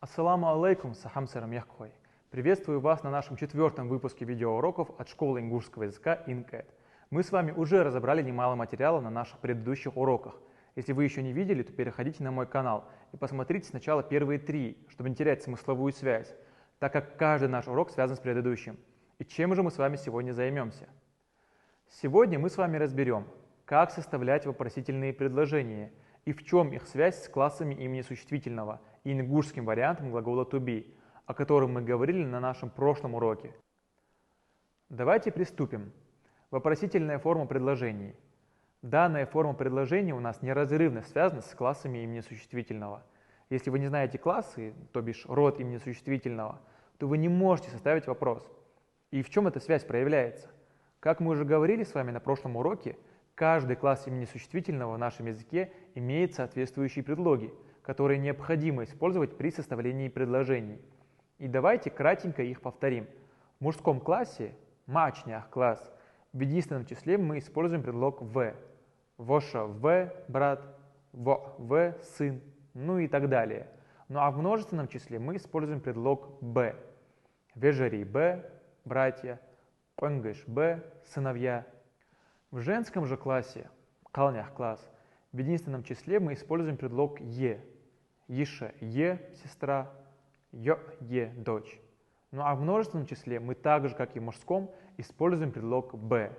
Ассаламу алейкум, сахамсарам яхкой. Приветствую вас на нашем 4-м выпуске видеоуроков от школы ингушского языка InCAT. Мы с вами уже разобрали немало материала на наших предыдущих уроках. Если вы еще не видели, то переходите на мой канал и посмотрите сначала первые 3, чтобы не терять смысловую связь, так как каждый наш урок связан с предыдущим. И чем же мы с вами сегодня займемся? Сегодня мы с вами разберем, как составлять вопросительные предложения и в чем их связь с классами имени существительного и ингушским вариантом глагола to be, о котором мы говорили на нашем прошлом уроке. Давайте приступим. Вопросительная форма предложений. Данная форма предложения у нас неразрывно связана с классами имени существительного. Если вы не знаете классы, то бишь род имени существительного, то вы не можете составить вопрос. И в чем эта связь проявляется? Как мы уже говорили с вами на прошлом уроке, каждый класс имени существительного в нашем языке имеет соответствующие предлоги, которые необходимо использовать при составлении предложений. И давайте кратенько их повторим. В мужском классе, мачнях класс, в единственном числе мы используем предлог «в». Воша «в» – брат, во «в» – сын, ну и так далее. Ну а в множественном числе мы используем предлог «б». Вежари «б» – братья, пангыш «б» – сыновья. В женском же классе, калнях класс, в единственном числе мы используем предлог «е». Иша «е» – сестра, йо «е» – дочь. Ну а в множественном числе мы так же, как и в мужском, используем предлог «б».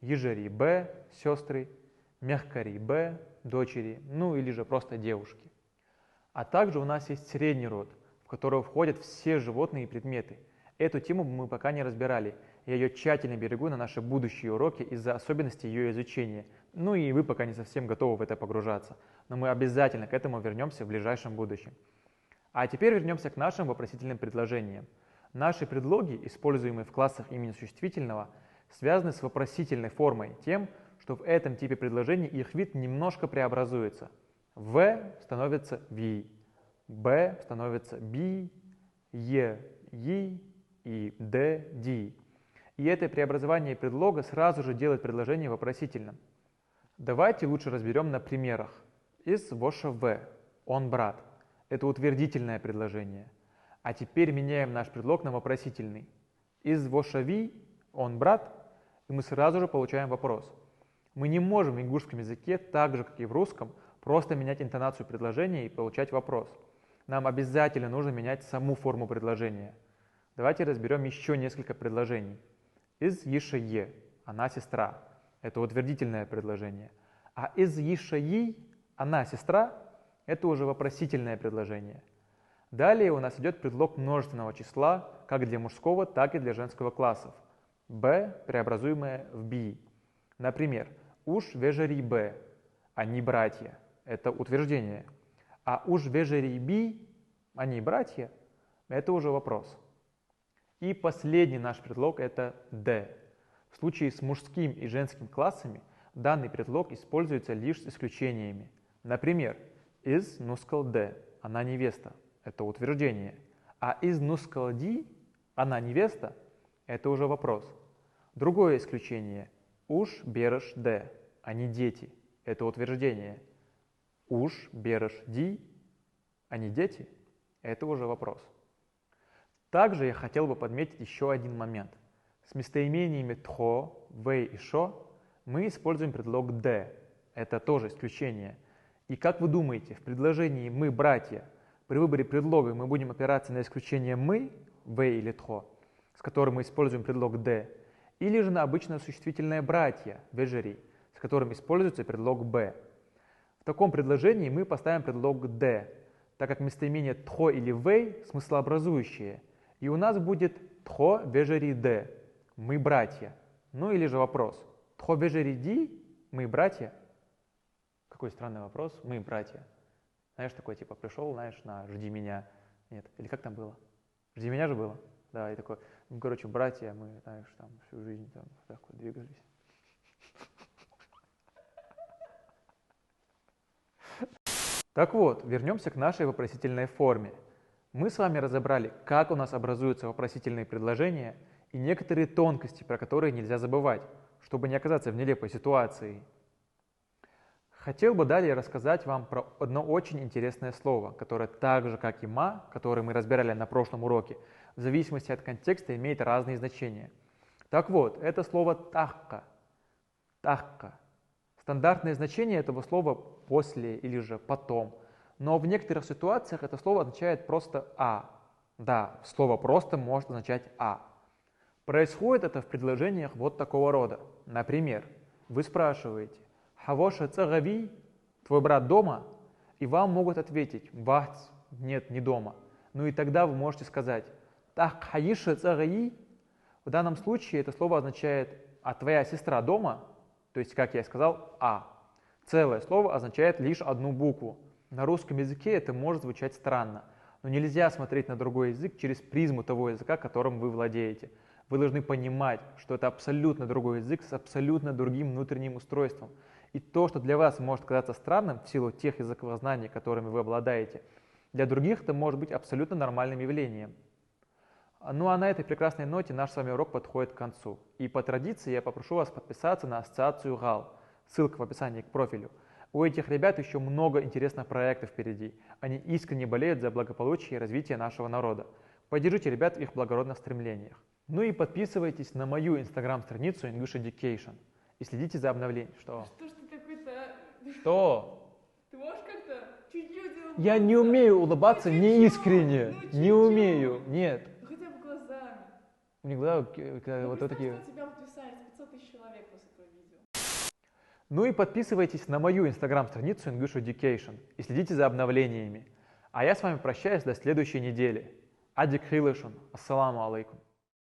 Ежари «б» – сестры, мягкари «б» – дочери, ну или же просто девушки. А также у нас есть средний род, в который входят все животные и предметы. Эту тему мы пока не разбирали. Я ее тщательно берегу на наши будущие уроки из-за особенностей ее изучения. Ну и вы пока не совсем готовы в это погружаться. Но мы обязательно к этому вернемся в ближайшем будущем. А теперь вернемся к нашим вопросительным предложениям. Наши предлоги, используемые в классах имени существительного, связаны с вопросительной формой тем, что в этом типе предложений их вид немножко преобразуется. В становится ви, б становится би, е, и и д, ди. И это преобразование предлога сразу же делает предложение вопросительным. Давайте лучше разберем на примерах. Из воша в, он брат. Это утвердительное предложение. А теперь меняем наш предлог на вопросительный. Из воша ви, он брат, и мы сразу же получаем вопрос. Мы не можем в ингушском языке, так же как и в русском, просто менять интонацию предложения и получать вопрос. Нам обязательно нужно менять саму форму предложения. Давайте разберем еще несколько предложений. Из ешае, она сестра. Это утвердительное предложение. А из ешаи, она сестра, это уже вопросительное предложение. Далее у нас идет предлог множественного числа, как для мужского, так и для женского классов. Б, преобразуемое в би. Например, уж вежари б, они братья. Это утверждение. А уж вежари би, они братья, это уже вопрос. И последний наш предлог – это «д». В случае с мужским и женским классами данный предлог используется лишь с исключениями. Например, «из нускал д» – она невеста, это утверждение. А «из нускал ди» – она невеста, это уже вопрос. Другое исключение – «уж береш д» – они дети, это утверждение. «Уж береш ди» – они дети, это уже вопрос. Также я хотел бы подметить еще один момент. С местоимениями тхо, вэй и шо мы используем предлог «д». Это тоже исключение. И как вы думаете, в предложении «мы братья» при выборе предлога мы будем опираться на исключение «мы», «вэй» или «тхо», с которым мы используем предлог «д», или же на обычное существительное «братья», «вежери», с которым используется предлог «б». В таком предложении мы поставим предлог «д», так как местоимение «тхо» или «вэй» смыслообразующие. И у нас будет «тхо вежери д» – «мы братья». Ну или же вопрос «тхо вежери ди» – «мы братья». Какой странный вопрос «мы братья». Знаешь, такой типа пришел, знаешь, на «жди меня». Нет, или как там было? «Жди меня» же было? Да, и такой, ну, короче, братья, мы, знаешь, там всю жизнь там так вот двигались. Так вот, вернемся к нашей вопросительной форме. Мы с вами разобрали, как у нас образуются вопросительные предложения и некоторые тонкости, про которые нельзя забывать, чтобы не оказаться в нелепой ситуации. Хотел бы далее рассказать вам про одно очень интересное слово, которое так же, как и ма, которое мы разбирали на прошлом уроке, в зависимости от контекста имеет разные значения. Так вот, это слово тахка. Тахка. Стандартное значение этого слова «после» или же «потом». Но в некоторых ситуациях это слово означает просто «а». Да, слово «просто» может означать «а». Происходит это в предложениях вот такого рода. Например, вы спрашиваете «Хавоша цагави?» Твой брат дома? И вам могут ответить «Бац, нет, не дома». Ну и тогда вы можете сказать «Так хаиша цагаи?» В данном случае это слово означает «А твоя сестра дома?» То есть, как я сказал, «а». Целое слово означает лишь одну букву. На русском языке это может звучать странно, но нельзя смотреть на другой язык через призму того языка, которым вы владеете. Вы должны понимать, что это абсолютно другой язык с абсолютно другим внутренним устройством. И то, что для вас может казаться странным в силу тех языковых знаний, которыми вы обладаете, для других это может быть абсолютно нормальным явлением. Ну а на этой прекрасной ноте наш с вами урок подходит к концу. И по традиции я попрошу вас подписаться на ассоциацию ГАЛ. Ссылка в описании к профилю. У этих ребят еще много интересных проектов впереди. Они искренне болеют за благополучие и развитие нашего народа. Поддержите ребят в их благородных стремлениях. Ну и подписывайтесь на мою инстаграм-страницу English Education. И следите за обновлением. Что? Что ж ты какой-то... Что? Ты можешь как-то чуть-чуть улыбаться? Я не умею улыбаться Ну, неискренне. чуть-чуть, ну, Не чуть-чуть. умею. Нет. Хотя бы глазами. У них глаза Ну, вот представь, такие. что у тебя подписались 500 тысяч человек после этого видео. Ну и подписывайтесь на мою инстаграм-страницу English Education и следите за обновлениями. А я с вами прощаюсь до следующей недели. Адик Хилышун. Ассаламу алейкум.